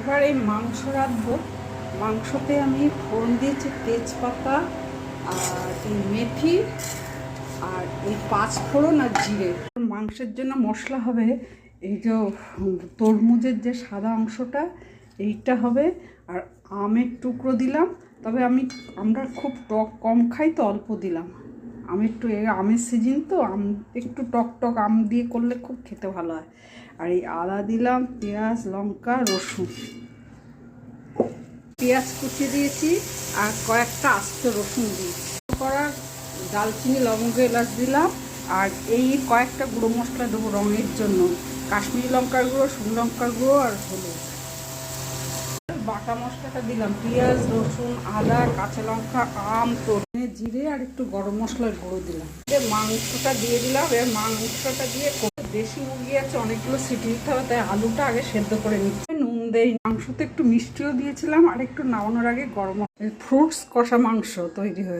এবার এই মাংস রাঁধবো। মাংসতে আমি ফোড়ন দিয়েছি তেজপাতা আর এই মেথি আর এই পাঁচফোড়ন আর জিরে। মাংসের জন্য মশলা হবে এই যে তরমুজের যে সাদা অংশটা এইটা হবে, আর আমের টুকরো দিলাম। তবে আমরা খুব টক কম খাই তো অল্প দিলাম। আমি একটু আমের সিজন তো একটু টক টক আম দিয়ে করলে খুব খেতে ভালো হয়। আর এই আদা দিলাম, পেঁয়াজ, লঙ্কা, রসুন, পেঁয়াজ কুচি দিয়েছি আর কয়েকটা আস্ত রসুন দিয়েছি করা, দালচিনি, লবঙ্গ, এলাচ দিলাম। আর এই কয়েকটা গুঁড়ো মশলা দেবো রঙের জন্য, কাশ্মীরি লঙ্কার গুঁড়ো, শুকনো লঙ্কার গুঁড়ো আর হলুদ। বাটা মশলাটা দিলাম, পেঁয়াজ, রসুন, আদা, কাঁচা লঙ্কা, আম, ধনে, জিরে আর একটু গরম মশলার গুঁড়ো দিলাম। মাংসটা দিয়ে দিলাম। এবার মাংসটা দিয়ে দেশি মুরগি আছে, অনেকগুলো সিটি দিতে হবে, তাই আলুটা আগে সেদ্ধ করে নিচ্ছি। নুন দেই, মাংসতে একটু মিষ্টিও দিয়েছিলাম আর একটু নামানোর আগে গরম ফ্রুটস কষা মাংস তৈরি হয়ে গেল।